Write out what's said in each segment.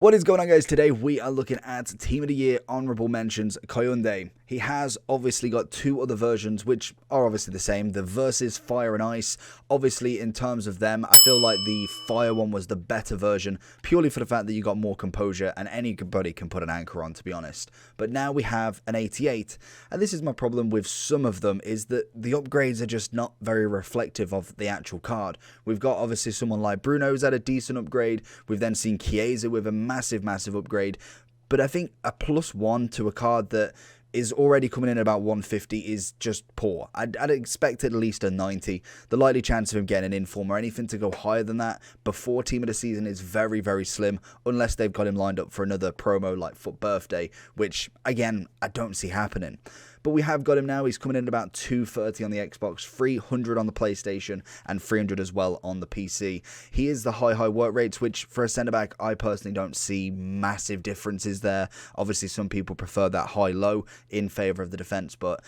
What is going on, guys? Today we are looking at Team of the Year honorable mentions Kounde. He has obviously got two other versions which are obviously the same. The versus Fire and Ice. Obviously in terms of them, I feel like the Fire one was the better version purely for the fact that you got more composure and anybody can put an anchor on, to be honest. But now we have an 88, and this is my problem with some of them, is that the upgrades are just not very reflective of the actual card. We've got obviously someone like Bruno's at a decent upgrade. We've then seen Chiesa with a massive upgrade, but I think a +1 to a card that is already coming in at about 150 is just poor. I'd expect at least a 90. The likely chance of him getting an inform or anything to go higher than that before team of the season is very slim, unless they've got him lined up for another promo like Foot Birthday, which again I don't see happening. But we have got him now. He's coming in at about 230 on the Xbox, 300 on the PlayStation, and 300 as well on the PC. He is the high work rates, which for a centre-back, I personally don't see massive differences there. Obviously, some people prefer that high-low in favour of the defence, but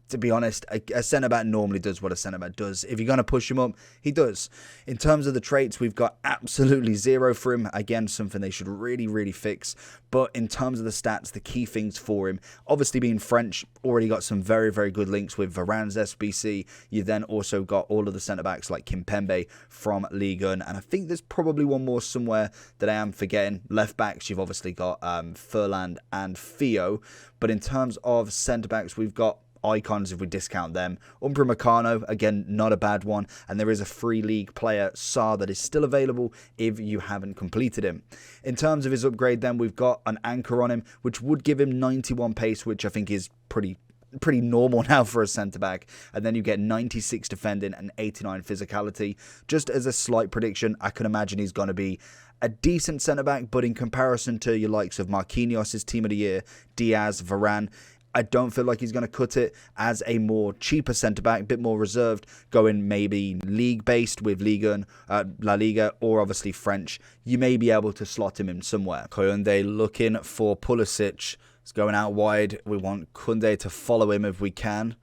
to be honest, a centre-back normally does what a centre-back does. If you're going to push him up, he does. In terms of the traits, we've got absolutely zero for him. Again, something they should really fix. But in terms of the stats, the key things for him, obviously being French, already got some very good links with Varane's SBC. You then also got all of the centre-backs like Kimpembe from Ligue 1. And I think there's probably one more somewhere that I am forgetting. Left-backs, you've obviously got Furland and Theo. But in terms of centre-backs, we've got icons if we discount them. Upamecano, again, not a bad one. And there is a free league player, Saar, that is still available if you haven't completed him. In terms of his upgrade then, we've got an anchor on him, which would give him 91 pace, which I think is pretty normal now for a centre-back. And then you get 96 defending and 89 physicality. Just as a slight prediction, I can imagine he's going to be a decent centre-back, but in comparison to your likes of Marquinhos' team of the year, Diaz, Varane, I don't feel like he's going to cut it as a more cheaper centre-back, a bit more reserved, going maybe league-based with Ligue 1, La Liga, or obviously French. You may be able to slot him in somewhere. Kounde looking for Pulisic. He's going out wide. We want Kounde to follow him if we can.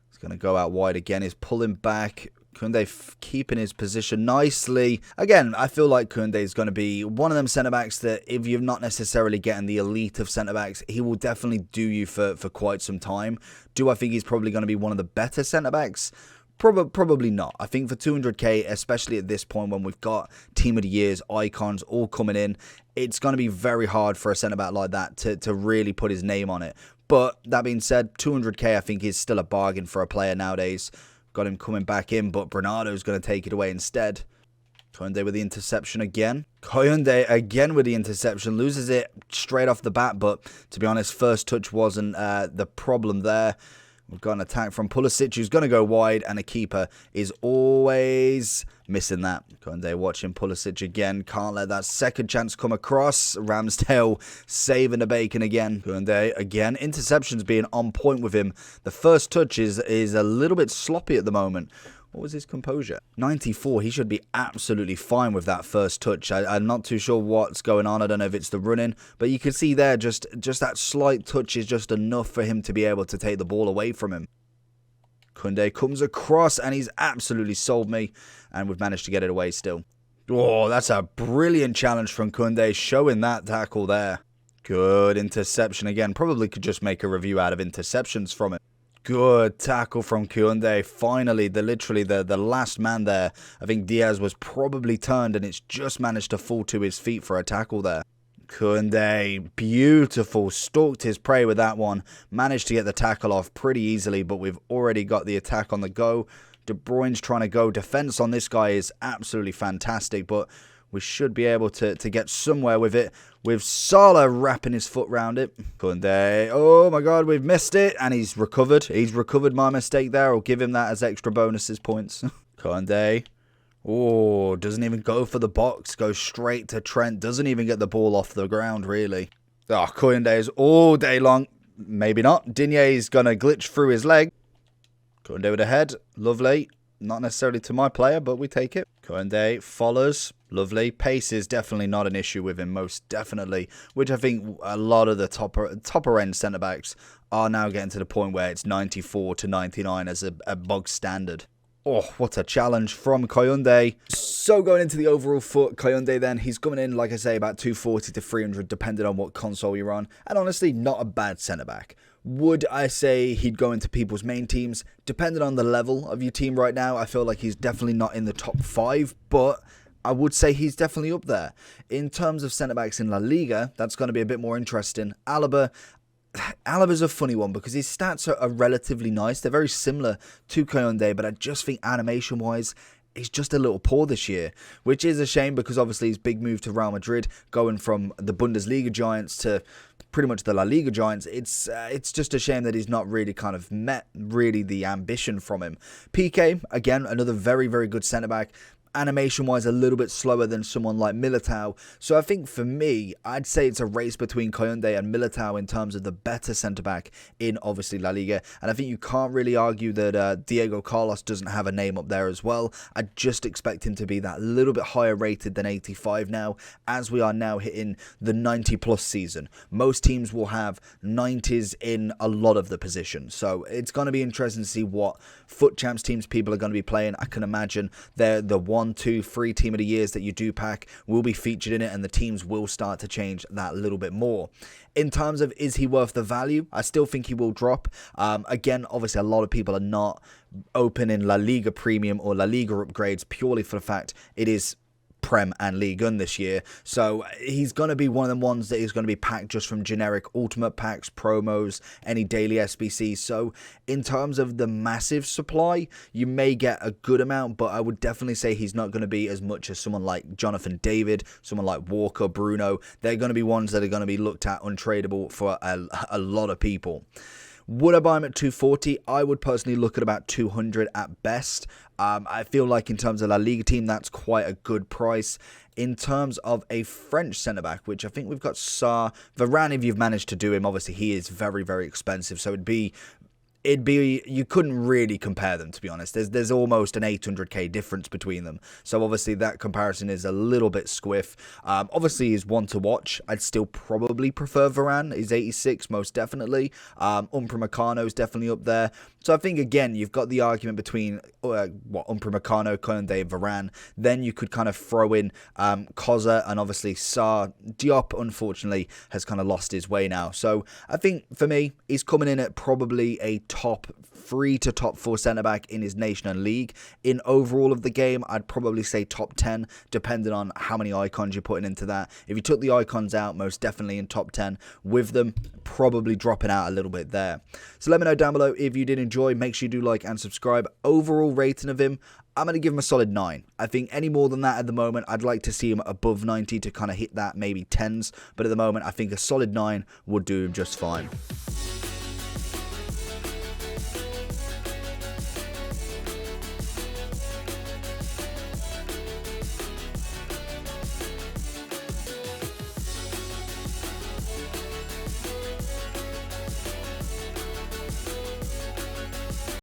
He's going to go out wide again. He's pulling back. Kounde keeping his position nicely. Again, I feel like Kounde is going to be one of them centre-backs that if you're not necessarily getting the elite of centre-backs, he will definitely do you for quite some time. Do I think he's probably going to be one of the better centre-backs? Probably not. I think for 200k, especially at this point when we've got Team of the Year's icons all coming in, it's going to be very hard for a centre-back like that to really put his name on it. But that being said, 200k I think is still a bargain for a player nowadays. Got him coming back in, but Bernardo's going to take it away instead. Kounde with the interception again. Kounde again with the interception. Loses it straight off the bat, but to be honest, first touch wasn't the problem there. We've got an attack from Pulisic, who's going to go wide, and a keeper is always missing that. Kounde watching Pulisic again. Can't let that second chance come across. Ramsdale saving the bacon again. Kounde again. Interceptions being on point with him. The first touch is a little bit sloppy at the moment. What was his composure? 94. He should be absolutely fine with that first touch. I'm not too sure what's going on. I don't know if it's the running, but you can see there just that slight touch is just enough for him to be able to take the ball away from him. Kounde comes across and he's absolutely sold me, and we've managed to get it away still. Oh, that's a brilliant challenge from Kounde, showing that tackle there. Good interception again. Probably could just make a review out of interceptions from it. Good tackle from Kounde. Finally, literally the last man there. I think Diaz was probably turned and it's just managed to fall to his feet for a tackle there. Kounde, beautiful. Stalked his prey with that one. Managed to get the tackle off pretty easily, but we've already got the attack on the go. De Bruyne's trying to go. Defense on this guy is absolutely fantastic, but we should be able to get somewhere with it, with Salah wrapping his foot round it. Kounde, oh my god, we've missed it, and he's recovered. He's recovered my mistake there. I'll give him that as extra bonuses points. Kounde, oh, doesn't even go for the box. Goes straight to Trent. Doesn't even get the ball off the ground, really. Oh, Kounde is all day long. Maybe not. Digne's going to glitch through his leg. Kounde with a head. Lovely. Not necessarily to my player, but we take it. Kounde follows. Lovely. Pace is definitely not an issue with him, most definitely. Which I think a lot of the topper end centre-backs are now getting to the point where it's 94 to 99 as a bog standard. Oh, what a challenge from Kounde. So going into the overall foot, Kounde then, he's coming in, like I say, about 240 to 300, depending on what console you're on. And honestly, not a bad centre-back. Would I say he'd go into people's main teams? Depending on the level of your team right now, I feel like he's definitely not in the top 5, but I would say he's definitely up there. In terms of centre-backs in La Liga, that's going to be a bit more interesting. Alaba's a funny one because his stats are relatively nice. They're very similar to Kounde, but I just think animation-wise, he's just a little poor this year, which is a shame because obviously his big move to Real Madrid, going from the Bundesliga giants to pretty much the La Liga giants, it's just a shame that he's not really kind of met really the ambition from him. PK, again, another very, very good centre-back. Animation-wise, a little bit slower than someone like Militao. So I think for me, I'd say it's a race between Kounde and Militao in terms of the better centre-back in, obviously, La Liga. And I think you can't really argue that Diego Carlos doesn't have a name up there as well. I just expect him to be that little bit higher rated than 85 now, as we are now hitting the 90-plus season. Most teams will have 90s in a lot of the positions. So it's going to be interesting to see what FUT Champs teams people are going to be playing. I can imagine they're the 1, 2, 3 team of the years that you do pack will be featured in it, and the teams will start to change that a little bit more. In terms of is he worth the value, I still think he will drop. Again, obviously a lot of people are not opening La Liga Premium or La Liga upgrades purely for the fact it is Prem and Ligue 1 this year, so he's going to be one of them ones that is going to be packed just from generic ultimate packs, promos, any daily SBCs. So in terms of the massive supply, you may get a good amount, but I would definitely say he's not going to be as much as someone like Jonathan David, someone like Walker, Bruno. They're going to be ones that are going to be looked at untradeable for a lot of people. Would I buy him at 240? I would personally look at about 200 at best. I feel like in terms of La Liga team, that's quite a good price. In terms of a French centre-back, which I think we've got Varane, if you've managed to do him, obviously he is very, very expensive. So it'd be you couldn't really compare them, to be honest. There's almost an 800k difference between them, so obviously that comparison is a little bit squiff. Obviously he's one to watch. I'd still probably prefer Varane. He's 86 most definitely. Upamecano is definitely up there. So I think again you've got the argument between Upamecano, Kounde, and Varane. Then you could kind of throw in Koza and obviously Sarr. Diop unfortunately has kind of lost his way now. So I think for me he's coming in at probably a top 3 to top 4 centre-back in his nation and league. In overall of the game, I'd probably say top 10, depending on how many icons you're putting into that. If you took the icons out, most definitely in top 10. With them, probably dropping out a little bit there. So let me know down below if you did enjoy. Make sure you do like and subscribe. Overall rating of him, I'm going to give him a solid 9. I think any more than that at the moment, I'd like to see him above 90 to kind of hit that maybe 10s. But at the moment, I think a solid 9 would do him just fine.